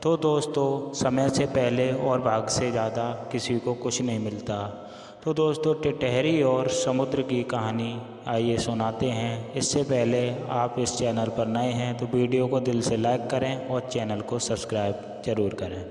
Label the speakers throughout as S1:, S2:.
S1: तो दोस्तों समय से पहले और भाग से ज़्यादा किसी को कुछ नहीं मिलता। तो दोस्तों टिटहरी और समुद्र की कहानी आइए सुनाते हैं। इससे पहले आप इस चैनल पर नए हैं तो वीडियो को दिल से लाइक करें और चैनल को सब्सक्राइब जरूर करें।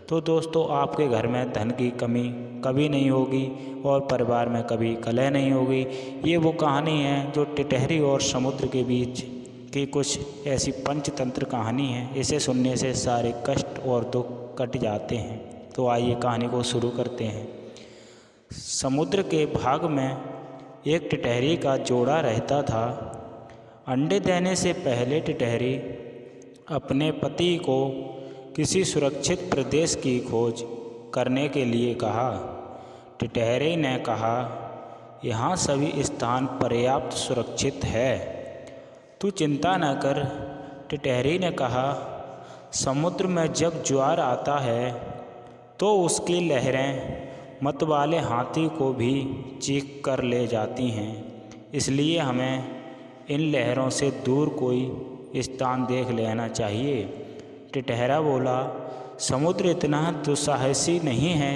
S1: तो दोस्तों आपके घर में धन की कमी कभी नहीं होगी और परिवार में कभी कलह नहीं होगी। ये वो कहानी है जो टिटहरी और समुद्र के बीच की कुछ ऐसी पंचतंत्र कहानी है। इसे सुनने से सारे कष्ट और दुख कट जाते हैं। तो आइए कहानी को शुरू करते हैं। समुद्र के भाग में एक टिटहरी का जोड़ा रहता था। अंडे देने से पहले टिटहरी अपने पति को किसी सुरक्षित प्रदेश की खोज करने के लिए कहा। टिटहरी ने कहा, यहाँ सभी स्थान पर्याप्त सुरक्षित है, तू चिंता न कर। टिटहरी ने कहा, समुद्र में जब ज्वार आता है तो उसकी लहरें मतवाले हाथी को भी चीख कर ले जाती हैं, इसलिए हमें इन लहरों से दूर कोई स्थान देख लेना चाहिए। टिटहरा बोला, समुद्र इतना दुस्साहसी नहीं है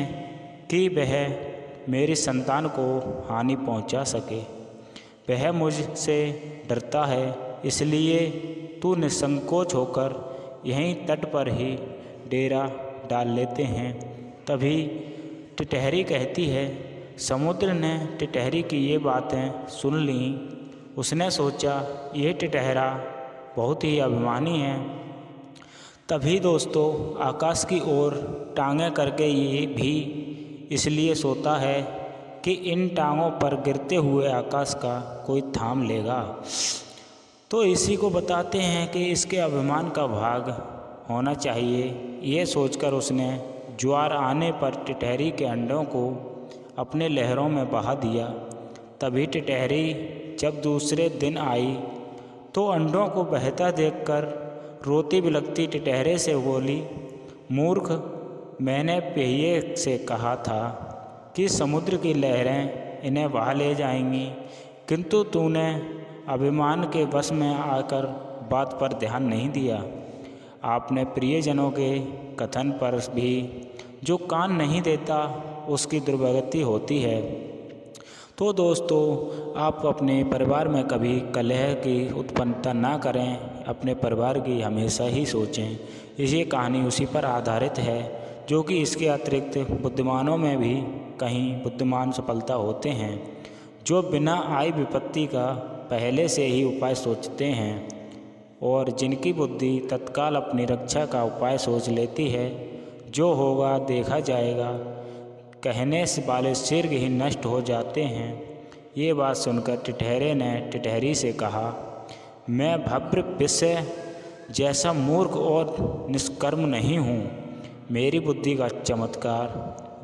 S1: कि वह मेरी संतान को हानि पहुंचा सके। वह मुझसे डरता है, इसलिए तू निसंकोच होकर यहीं तट पर ही डेरा डाल लेते हैं। तभी टिटहरी कहती है। समुद्र ने टिटहरी की ये बातें सुन लीं। उसने सोचा यह टिटहरा बहुत ही अभिमानी है। तभी दोस्तों आकाश की ओर टांगें करके ये भी इसलिए सोता है कि इन टांगों पर गिरते हुए आकाश का कोई थाम लेगा। तो इसी को बताते हैं कि इसके अभिमान का भाग होना चाहिए। ये सोचकर उसने ज्वार आने पर टिटहरी के अंडों को अपने लहरों में बहा दिया। तभी टिटहरी जब दूसरे दिन आई तो अंडों को बहता देखकर रोती बिलखती टिटहरे से बोली, मूर्ख, मैंने पहिए से कहा था कि समुद्र की लहरें इन्हें बहा ले जाएंगी, किंतु तूने अभिमान के वश में आकर बात पर ध्यान नहीं दिया। आपने प्रियजनों के कथन पर भी जो कान नहीं देता उसकी दुर्गति होती है। तो दोस्तों आप अपने परिवार में कभी कलह की उत्पन्नता ना करें, अपने परिवार की हमेशा ही सोचें। ये कहानी उसी पर आधारित है जो कि इसके अतिरिक्त बुद्धिमानों में भी कहीं बुद्धिमान सफलता होते हैं, जो बिना आई विपत्ति का पहले से ही उपाय सोचते हैं और जिनकी बुद्धि तत्काल अपनी रक्षा का उपाय सोच लेती है। जो होगा देखा जाएगा, कहने से वाले शीघ्र ही नष्ट हो जाते हैं। ये बात सुनकर टिटहरे ने टिटहरी से कहा, मैं भव्य विषय जैसा मूर्ख और निष्कर्म नहीं हूँ। मेरी बुद्धि का चमत्कार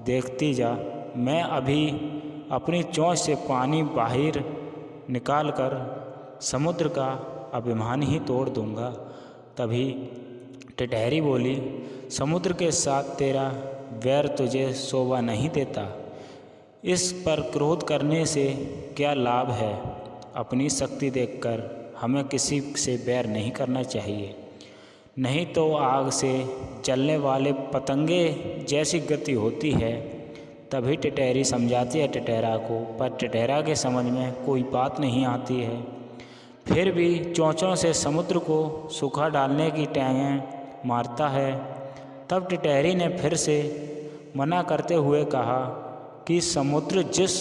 S1: देखती जा। मैं अभी अपनी चोंच से पानी बाहर निकालकर समुद्र का अभिमान ही तोड़ दूंगा। तभी टिटहरी बोली, समुद्र के साथ तेरा वैर तुझे शोभा नहीं देता। इस पर क्रोध करने से क्या लाभ है। अपनी शक्ति देखकर हमें किसी से वैर नहीं करना चाहिए, नहीं तो आग से जलने वाले पतंगे जैसी गति होती है। तभी टिटहरी समझाती है टिटहरा को, पर टिटहरा के समझ में कोई बात नहीं आती है। फिर भी चोंचों से समुद्र को सूखा डालने की टांगें मारता है। तब टिटहरी ने फिर से मना करते हुए कहा कि समुद्र जिस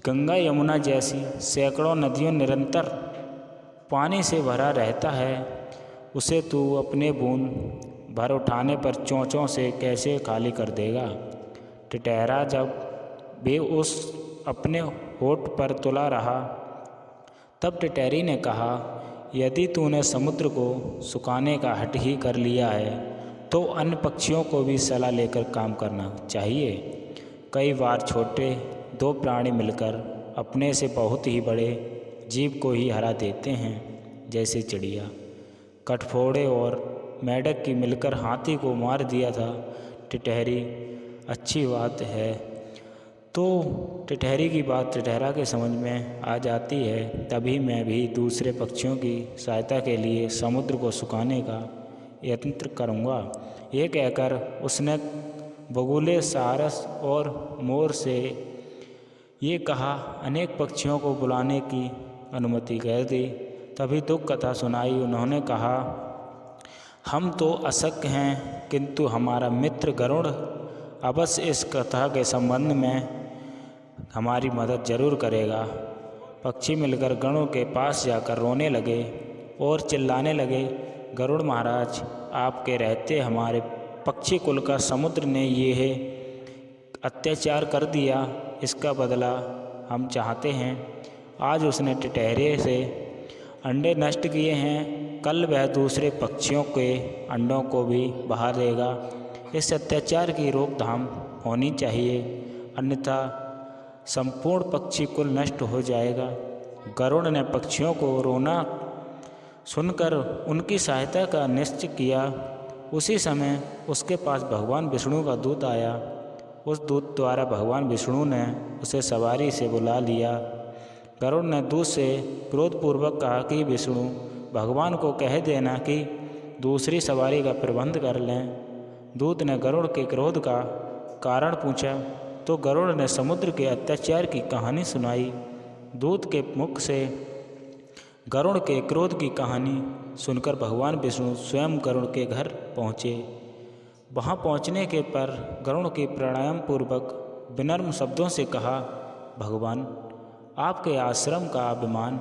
S1: गंगा यमुना जैसी सैकड़ों नदियों निरंतर पानी से भरा रहता है, उसे तू अपने बूंद भर उठाने पर चोंचों से कैसे खाली कर देगा। टिटहरा जब भी उस अपने होठ पर तुला रहा, तब टिटहरी ने कहा, यदि तूने समुद्र को सुखाने का हट ही कर लिया है तो अन्य पक्षियों को भी सलाह लेकर काम करना चाहिए। कई बार छोटे दो प्राणी मिलकर अपने से बहुत ही बड़े जीव को ही हरा देते हैं, जैसे चिड़िया, कठफोड़े और मेंढक की मिलकर हाथी को मार दिया था। टिटहरी अच्छी बात है। तो टिटहरी की बात टिटहरा के समझ में आ जाती है। तभी मैं भी दूसरे पक्षियों की सहायता के लिए समुद्र को सुखाने का यत्न करूँगा। ये कहकर उसने बगुले, सारस और मोर से ये कहा, अनेक पक्षियों को बुलाने की अनुमति कर दी। तभी दुख कथा सुनाई। उन्होंने कहा, हम तो अशक्य हैं, किंतु हमारा मित्र गरुड़ अवश्य इस कथा के संबंध में हमारी मदद जरूर करेगा। पक्षी मिलकर गरुड़ के पास जाकर रोने लगे और चिल्लाने लगे, गरुड़ महाराज, आपके रहते हमारे पक्षी कुल का समुद्र ने ये अत्याचार कर दिया, इसका बदला हम चाहते हैं। आज उसने टिटहरे से अंडे नष्ट किए हैं, कल वह दूसरे पक्षियों के अंडों को भी बहा देगा। इस अत्याचार की रोकथाम होनी चाहिए, अन्यथा संपूर्ण पक्षी कुल नष्ट हो जाएगा। गरुड़ ने पक्षियों को रोना सुनकर उनकी सहायता का निश्चय किया। उसी समय उसके पास भगवान विष्णु का दूत आया। उस दूत द्वारा भगवान विष्णु ने उसे सवारी से बुला लिया। गरुड़ ने दूत से क्रोधपूर्वक कहा कि विष्णु, भगवान को कह देना कि दूसरी सवारी का प्रबंध कर लें। दूत ने गरुड़ के क्रोध का कारण पूछा तो गरुड़ ने समुद्र के अत्याचार की कहानी सुनाई। दूत के मुख से गरुड़ के क्रोध की कहानी सुनकर भगवान विष्णु स्वयं गरुड़ के घर पहुँचे। वहाँ पहुँचने के पर गरुड़ की प्राणायाम पूर्वक विनम्र शब्दों से कहा, भगवान, आपके आश्रम का अभिमान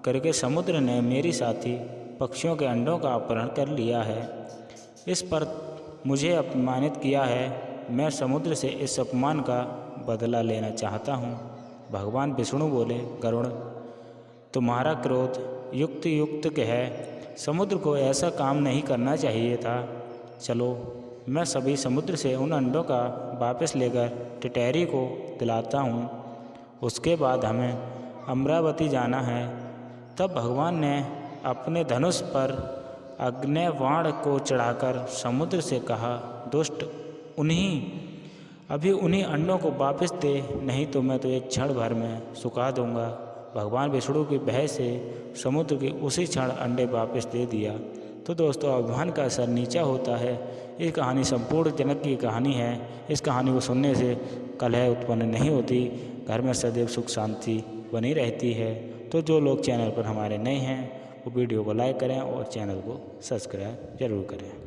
S1: करके समुद्र ने मेरी साथी पक्षियों के अंडों का अपहरण कर लिया है। इस पर मुझे अपमानित किया है। मैं समुद्र से इस अपमान का बदला लेना चाहता हूँ। भगवान विष्णु बोले, गरुड़, तुम्हारा क्रोध युक्त है। समुद्र को ऐसा काम नहीं करना चाहिए था। चलो, मैं सभी समुद्र से उन अंडों का वापस लेकर टिटहरी को दिलाता हूँ। उसके बाद हमें अमरावती जाना है। तब भगवान ने अपने धनुष पर अग्निबाण को चढ़ाकर समुद्र से कहा, दुष्ट, अभी उन्हीं अंडों को वापस दे, नहीं तो मैं तुझे क्षण भर में सुखा दूंगा। भगवान विष्णु की भय से समुद्र के उसी क्षण अंडे वापस दे दिया। तो दोस्तों, अभिमान का असर नीचा होता है। ये कहानी संपूर्ण जनक की कहानी है। इस कहानी को सुनने से कलह उत्पन्न नहीं होती, घर में सदैव सुख शांति बनी रहती है। तो जो लोग चैनल पर हमारे नए हैं वो वीडियो को लाइक करें और चैनल को सब्सक्राइब जरूर करें।